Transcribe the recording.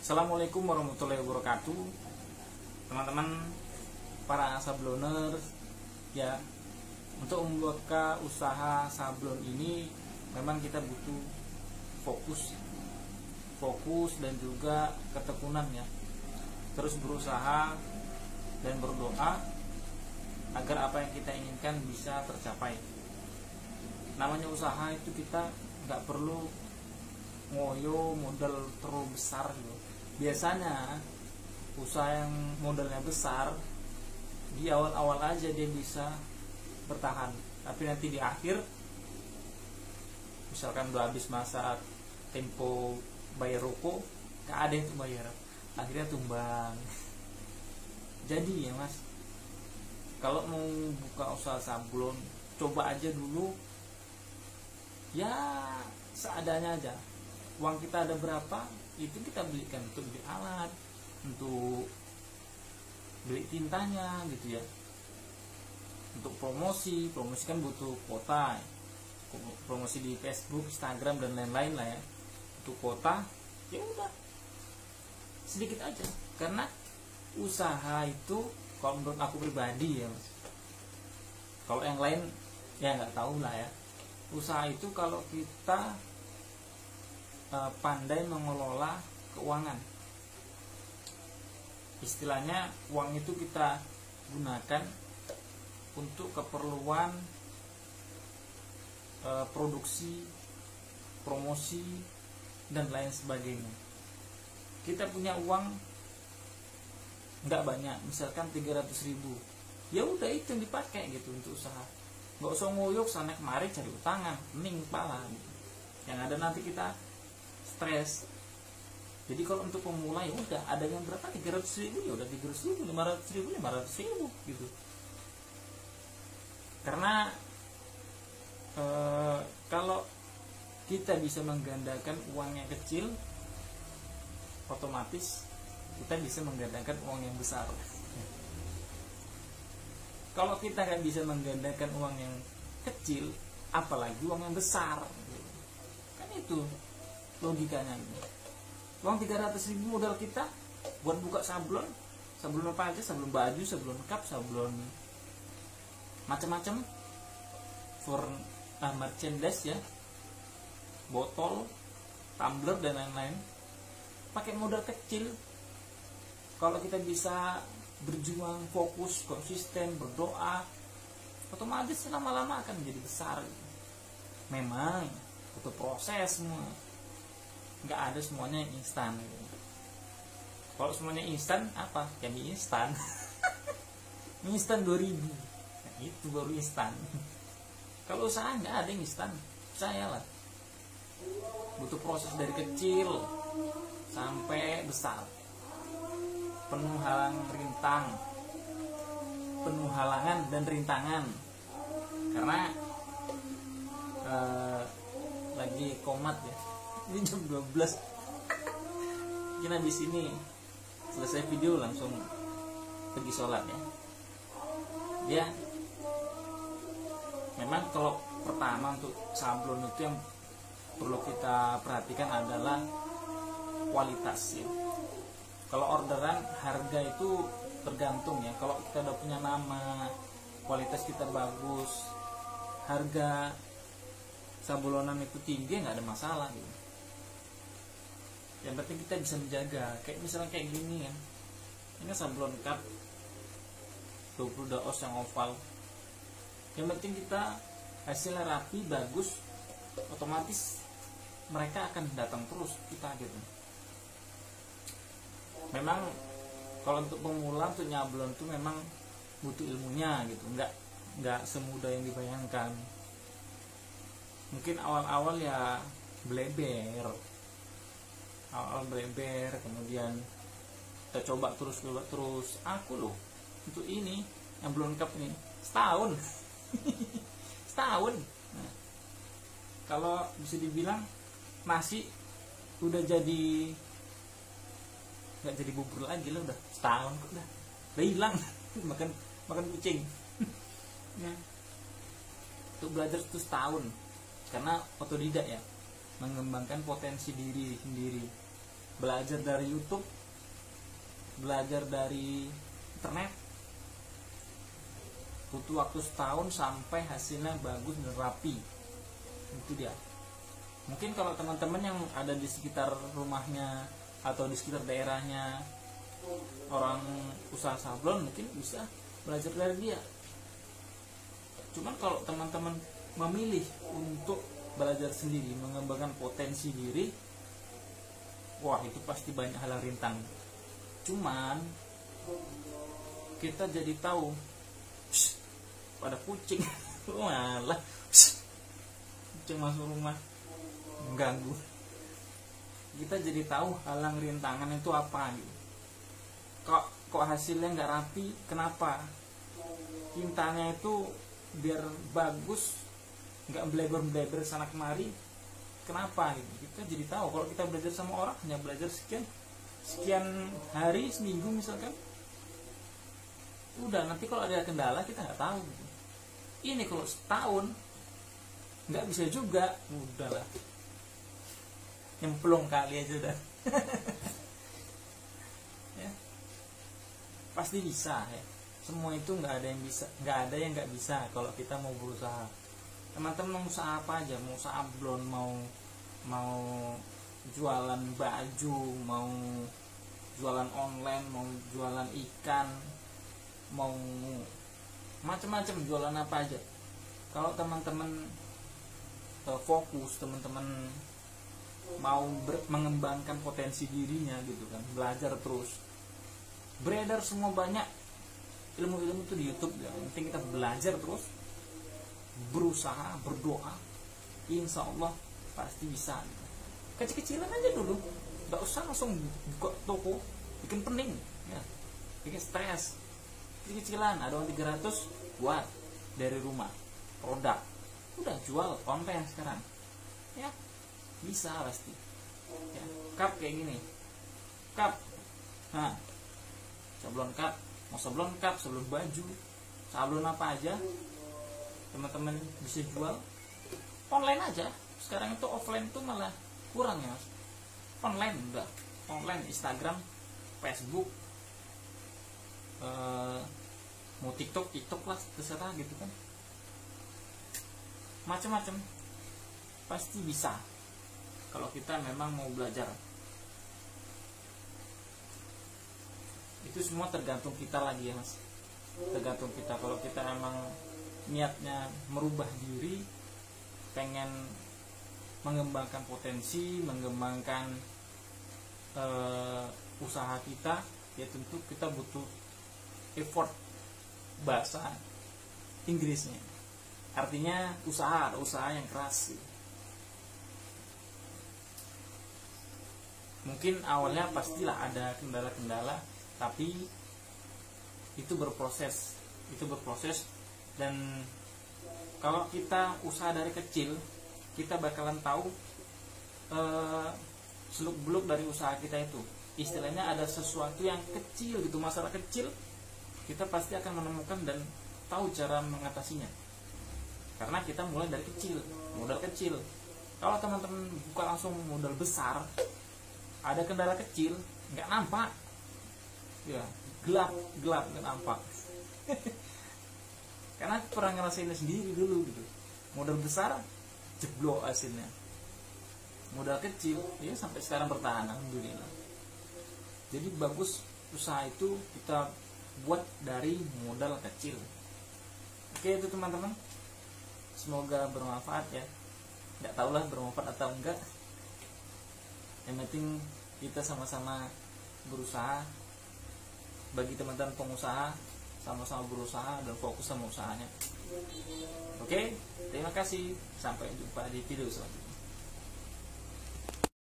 Assalamualaikum warahmatullahi wabarakatuh, teman-teman para sabloners ya. Untuk membuka usaha sablon ini memang kita butuh fokus dan juga ketekunan ya. Terus berusaha dan berdoa agar apa yang kita inginkan bisa tercapai. Namanya usaha itu kita nggak perlu ngoyo modal terlalu besar gitu. Biasanya usaha yang modalnya besar di awal-awal aja dia bisa bertahan, tapi nanti di akhir misalkan udah habis masa tempo bayar ruko, gak ada yang bayar, akhirnya tumbang. Jadi ya mas, kalau mau buka usaha sablon coba aja dulu ya seadanya aja. Uang kita ada berapa, itu kita belikan untuk beli alat, untuk beli tintanya gitu ya. Untuk promosi kan butuh kuota, promosi di Facebook, Instagram dan lain-lain lah ya. Untuk kuota ya udah sedikit aja, karena usaha itu kalau menurut aku pribadi ya mas, kalau yang lain ya nggak tahu lah ya. Usaha itu kalau kita pandai mengelola keuangan, istilahnya uang itu kita gunakan untuk keperluan produksi, promosi dan lain sebagainya. Kita punya uang nggak banyak, misalkan 300.000, ya udah itu yang dipakai gitu untuk usaha. Nggak usah ngoyok sana kemari cari utangan, mending kepala gitu. Yang ada nanti kita stres. Jadi kalau untuk pemula ya udah, ada yang berapa 300.000 ya udah 300.000, 500.000, 500.000 gitu. Karena kalau kita bisa menggandakan uang yang kecil, otomatis kita bisa menggandakan uang yang besar. Kalau kita nggak bisa menggandakan uang yang kecil, apalagi uang yang besar, kan itu logikanya. Uang 300.000 modal kita buat buka sablon apa aja, sablon baju, sablon cup, sablon macam-macam, for merchandise ya, botol, tumbler dan lain-lain, pakai modal kecil. Kalau kita bisa berjuang, fokus, konsisten, berdoa, otomatis lama-lama akan menjadi besar. Memang butuh proses semua, nggak ada semuanya yang instan. Kalau semuanya instan apa? Ya mie instan. Mie instan 2.000, nah, itu baru instan. Kalau usaha nggak ada yang instan, percayalah. Butuh proses dari kecil sampai besar, penuh halangan dan rintangan. Karena lagi komat ya, ini jam 12. Kita di sini selesai video langsung pergi sholat ya. Ya, memang kalau pertama untuk sablon itu yang perlu kita perhatikan adalah kualitas ya. Kalau orderan harga itu tergantung ya. Kalau kita udah punya nama, kualitas kita bagus, harga sablonan itu tinggi, nggak ada masalah gitu. Yang penting kita bisa menjaga. Kayak misalnya kayak gini ya, ini sablon cup 20 daos yang oval. Yang penting kita hasilnya rapi, bagus, otomatis mereka akan datang terus kita gitu. Memang kalau untuk pemula, untuk nyablon itu memang butuh ilmunya gitu, nggak semudah yang dibayangkan. Mungkin awal-awal ya bleber, kemudian kita coba terus. Aku loh untuk ini yang belum lengkap ini setahun. Nah, kalau bisa dibilang nasi udah jadi nggak jadi bubur lagi lah, udah setahun kok udah hilang. makan kucing. Nah, untuk belajar itu setahun, karena otodidak ya, mengembangkan potensi diri sendiri. belajar dari YouTube, belajar dari internet, butuh waktu setahun sampai hasilnya bagus dan rapi. Itu dia. Mungkin kalau teman-teman yang ada di sekitar rumahnya atau di sekitar daerahnya orang usaha sablon, mungkin bisa belajar dari dia. Cuman kalau teman-teman memilih untuk belajar sendiri, mengembangkan potensi diri, wah itu pasti banyak hal yang rintang. Cuman kita jadi tahu, pada kucing malah kucing masuk rumah mengganggu. Kita jadi tahu halang rintangan itu apa gitu. Kok hasilnya nggak rapi, kenapa? Tintanya itu biar bagus, nggak bleber sana kemari, kenapa gitu. Kita jadi tahu. Kalau kita belajar sama orang, hanya belajar sekian hari, seminggu misalkan, udah, nanti kalau ada kendala kita nggak tahu gitu. Ini kalau setahun nggak bisa juga, udahlah, nyemplung kali aja udah. Ya, pasti bisa ya. Semua itu nggak ada yang bisa, nggak ada yang nggak bisa kalau kita mau berusaha. Teman-teman mau usaha apa aja, mau sablon, mau jualan baju, mau jualan online, mau jualan ikan, mau macam-macam, jualan apa aja. Kalau teman-teman fokus, teman-teman mau mengembangkan potensi dirinya gitu kan, belajar terus, beredar semua banyak ilmu-ilmu itu di YouTube ya. Yang penting kita belajar terus, berusaha, berdoa, insya Allah pasti bisa. Kecil-kecilan aja dulu, nggak usah langsung buka toko, bikin pening ya, bikin stres. Kecil-kecilan, ada uang 300 buat dari rumah produk, udah jual online sekarang ya, bisa pasti ya. Cup kayak gini, cup, nah sablon cup, mau sablon cup, sablon baju, sablon apa aja teman-teman bisa jual online aja. Sekarang itu offline itu malah kurang ya mas, online udah, online, Instagram, Facebook, mau TikTok lah, terserah gitu kan, macam-macam pasti bisa kalau kita memang mau belajar. Itu semua tergantung kita lagi ya mas, tergantung kita. Kalau kita emang niatnya merubah diri, pengen mengembangkan potensi, mengembangkan usaha kita, ya tentu kita butuh effort, bahasa Inggrisnya artinya usaha, usaha yang keras. Mungkin awalnya pastilah ada kendala-kendala, tapi itu berproses, dan kalau kita usaha dari kecil, kita bakalan tahu seluk-beluk dari usaha kita itu. Istilahnya ada sesuatu yang kecil gitu, masalah kecil, kita pasti akan menemukan dan tahu cara mengatasinya, karena kita mulai dari kecil, modal kecil. Kalau teman-teman buka langsung modal besar, ada kendala kecil nggak nampak ya, gelap nggak nampak. Karena pernah ngerasain sendiri dulu gitu, modal besar jeblok hasilnya, modal kecil ya sampai sekarang bertahan, alhamdulillah. Jadi bagus usaha itu kita buat dari modal kecil. Oke, itu teman-teman, semoga bermanfaat ya. Nggak tahulah bermanfaat atau enggak, yang penting kita sama-sama berusaha. Bagi teman-teman pengusaha, sama-sama berusaha dan fokus sama usahanya. Oke, terima kasih, sampai jumpa di video selanjutnya.